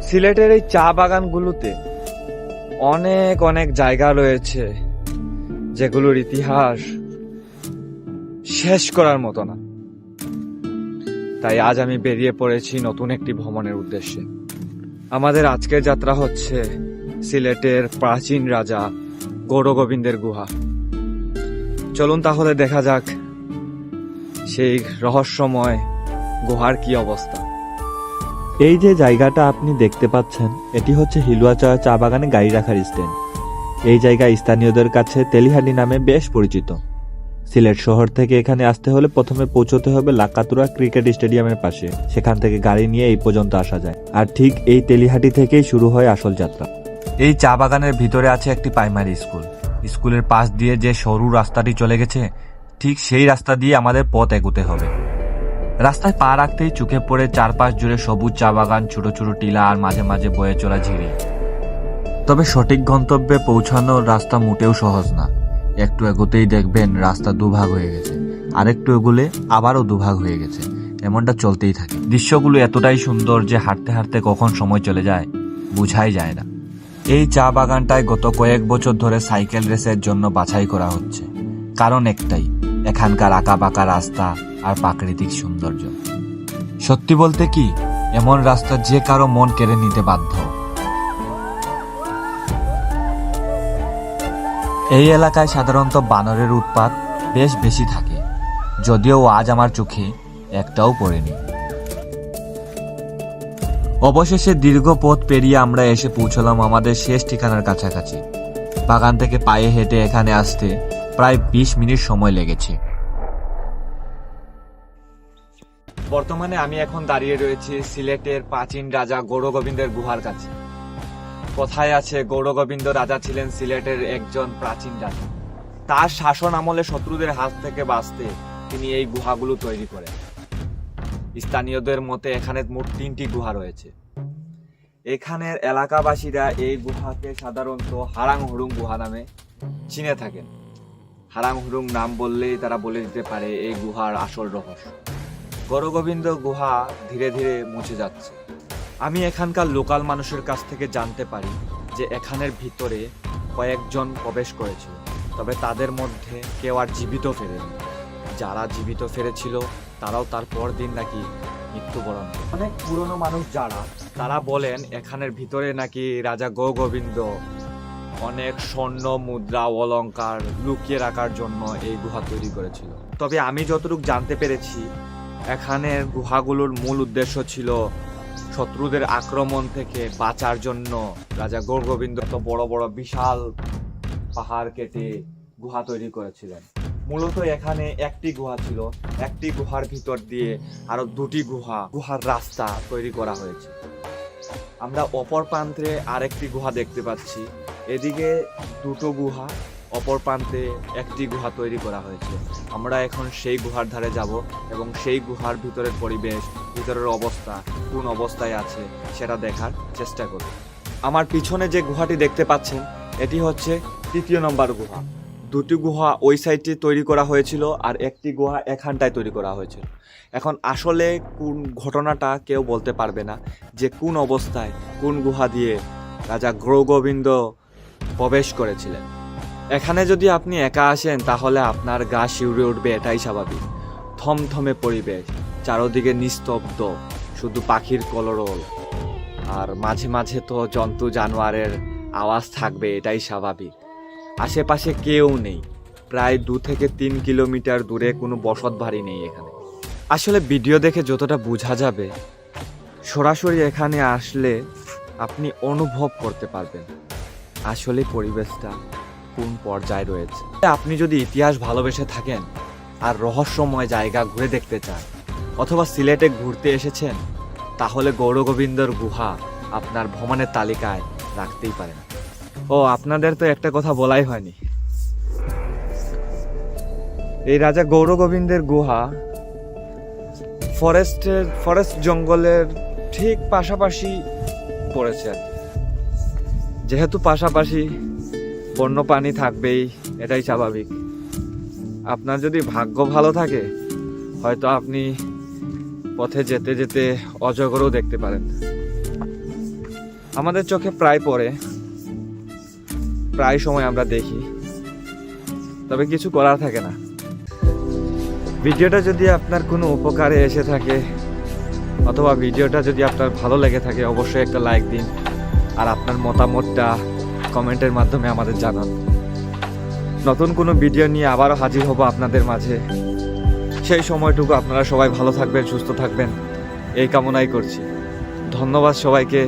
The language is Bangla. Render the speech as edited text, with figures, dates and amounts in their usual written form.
সিলেটের এই চা বাগানগুলোতে অনেক অনেক জায়গা রয়েছে যেগুলোর ইতিহাস শেষ করার মতো না। তাই আজ আমি বেরিয়ে পড়েছি নতুন একটি ভ্রমণের উদ্দেশ্যে। আমাদের আজকের যাত্রা হচ্ছে সিলেটের প্রাচীন রাজা গৌরগোবিন্দের গুহা। চলুন তাহলে দেখা যাক সেই রহস্যময় গুহার কি অবস্থা। এই যে জায়গাটা আপনি দেখতে পাচ্ছেন, এটি হচ্ছে হিলুয়াচা চা বাগানে গাড়ি রাখার স্ট্যান্ড। এই জায়গা স্থানীয়দের কাছে তেলিহাটি নামে বেশ পরিচিত। সিলেট শহর থেকে এখানে আসতে হলে প্রথমে পৌঁছতে হবে লাকাতুরা ক্রিকেট স্টেডিয়ামের পাশে। সেখান থেকে গাড়ি নিয়ে এই পর্যন্ত আসা যায়, আর ঠিক এই তেলিহাটি থেকেই শুরু হয় আসল যাত্রা। এই চা বাগানের ভিতরে আছে একটি প্রাইমারি স্কুল। স্কুলের পাশ দিয়ে যে সরু রাস্তাটি চলে গেছে, ঠিক সেই রাস্তা দিয়ে আমাদের পথ এগোতে হবে। রাস্তায় পা রাখতেই চোখে পড়ে চারপাশ জুড়ে সবুজ চা বাগান, ছোট ছোট টিলা আর মাঝে মাঝে বয়ে চলা ঝিরি। তবে সঠিক গন্তব্যে পৌঁছানোর রাস্তা মোটেও সহজ না। একটু এগোতেই দেখবেন রাস্তা দুভাগ হয়ে গেছে, আরেকটু এগোলে আবারও দুভাগ হয়ে গেছে। এমনটা চলতেই থাকে। দৃশ্যগুলো এতটাই সুন্দর যে হাঁটতে হাঁটতে কখন সময় চলে যায় বোঝাই যায় না। এই চা বাগানটায় গত কয়েক বছর ধরে সাইকেল রেসের জন্য বাছাই করা হচ্ছে। কারণ একটাই, এখানকার আঁকা বাঁকা রাস্তা আর প্রাকৃতিক সৌন্দর্য। সত্যি বলতে কি, এমন রাস্তা যে কারো মন কেড়ে নিতে বাধ্য। এই এলাকায় সাধারণত বানরের উৎপাত বেশ বেশি থাকে, যদিও আজ আমার চোখে একটাও পড়েনি। অবশেষে দীর্ঘ পথ পেরিয়ে আমরা এসে পৌঁছলাম আমাদের শেষ ঠিকানার কাছাকাছি। বাগান থেকে পায়ে হেঁটে এখানে আসতে প্রায় 20 মিনিট সময় লেগেছে। বর্তমানে আমি এখন দাঁড়িয়ে রয়েছি সিলেটের প্রাচীন রাজা গৌরগোবিন্দের গুহার কাছে। কথায় আছে গৌরগোবিন্দ রাজা ছিলেন সিলেটের একজন প্রাচীন রাজা। তার শাসন আমলে শত্রুদের হাত থেকে বাঁচতে তিনি এই গুহাগুলো তৈরি করেন। স্থানীয়দের মতে এখানে মোট 3টি গুহা রয়েছে। এখানের এলাকাবাসীরা এই গুহাকে সাধারণত হারাং হুরুং গুহা নামে চিনে থাকেন। হারাং হুরুং নাম বললেই তারা বলে দিতে পারে এই গুহার আসল রহস্য। গৌরগোবিন্দ গুহা ধীরে ধীরে মুছে যাচ্ছে। আমি এখানকার লোকাল মানুষের কাছ থেকে জানতে পারি যে এখানের ভিতরে কয়েকজন প্রবেশ করেছিল, তবে তাদের মধ্যে কেউ আর জীবিত ফেরেনি। যারা জীবিত ফিরেছিল তারাও তার পর দিন নাকি মৃত্যুবরণ। অনেক পুরনো মানুষ যারা, তারা বলেন এখানের ভিতরে নাকি রাজা গৌরগোবিন্দ অনেক স্বর্ণ মুদ্রা অলংকার লুকিয়ে রাখার জন্য এই গুহা তৈরি করেছিল। তবে আমি যতটুকু জানতে পেরেছি, এখানের গুহাগুলোর মূল উদ্দেশ্য ছিল শত্রুদের আক্রমণ থেকে বাঁচার জন্য। রাজা গৌরগোবিন্দ তো বড় বড় বিশাল পাহাড় কেটে গুহা তৈরি করেছিলেন। মূলত এখানে একটি গুহা ছিল, একটি গুহার ভিতর দিয়ে আরো 2টি গুহার রাস্তা তৈরি করা হয়েছে। আমরা অপর প্রান্তে আরেকটি গুহা দেখতে পাচ্ছি। এদিকে 2টো গুহা, অপর প্রান্তে একটি গুহা তৈরি করা হয়েছে। আমরা এখন সেই গুহার ধারে যাব এবং সেই গুহার ভিতরের পরিবেশ, ভিতরের অবস্থা কোন অবস্থায় আছে সেটা দেখার চেষ্টা করব। আমার পিছনে যে গুহাটি দেখতে পাচ্ছেন, এটি হচ্ছে 3য় নম্বর গুহা। 2টি গুহা ওই সাইডটি তৈরি করা হয়েছিল আর একটি গুহা এখানটায় তৈরি করা হয়েছিল। এখন আসলে কোন ঘটনাটা কেউ বলতে পারবে না যে কোন অবস্থায় কোন গুহা দিয়ে রাজা গৌরগোবিন্দ প্রবেশ করেছিলেন। এখানে যদি আপনি একা আসেন তাহলে আপনার গা শিউরে উঠবে, এটাই স্বাভাবিক। থমথমে পরিবেশ, চারদিকে নিস্তব্ধ, শুধু পাখির কলরল, আর মাঝে মাঝে তো জন্তু জানোয়ারের আওয়াজ থাকবে, এটাই স্বাভাবিক। আশেপাশে কেউ নেই, প্রায় 2 থেকে 3 কিলোমিটার দূরে কোনো বসত বাড়ি নেই এখানে। আসলে ভিডিও দেখে যতটা বোঝা যাবে, সরাসরি এখানে আসলে আপনি অনুভব করতে পারবেন আসলে পরিবেশটা কোন পর্যায়ে রয়েছে। আপনি যদি ইতিহাস ভালোবেসে থাকেন আর রহস্যময় জায়গা ঘুরে দেখতে চান, অথবা সিলেটে ঘুরতে এসেছেন, তাহলে গৌরগোবিন্দর গুহা আপনার ভ্রমণের তালিকায় রাখতেই পারেন। ও আপনাদের তো একটা কথা বলাই হয়নি, এই রাজা গৌরগোবিন্দের গুহা ফরেস্ট জঙ্গলের ঠিক পাশাপাশি পড়েছে। যেহেতু পাশাপাশি বন্যপ্রাণী থাকবেই, এটাই স্বাভাবিক। আপনার যদি ভাগ্য ভালো থাকে, হয়তো আপনি পথে যেতে যেতে অজগরও দেখতে পারেন। আমাদের চোখে প্রায় পড়ে, প্রায় সময় আমরা দেখি, তবে কিছু করার থাকে না। ভিডিওটা যদি আপনার কোনো উপকারে এসে থাকে অথবা ভিডিওটা যদি আপনার ভালো লেগে থাকে, অবশ্যই একটা লাইক দিন আর আপনার মতামতটা কমেন্টের মাধ্যমে আমাদের জানান। নতুন কোনো ভিডিও নিয়ে আবারও হাজির হব আপনাদের মাঝে। সেই সময়টুকু আপনারা সবাই ভালো থাকবেন, সুস্থ থাকবেন, এই কামনাই করছি। ধন্যবাদ সবাইকে।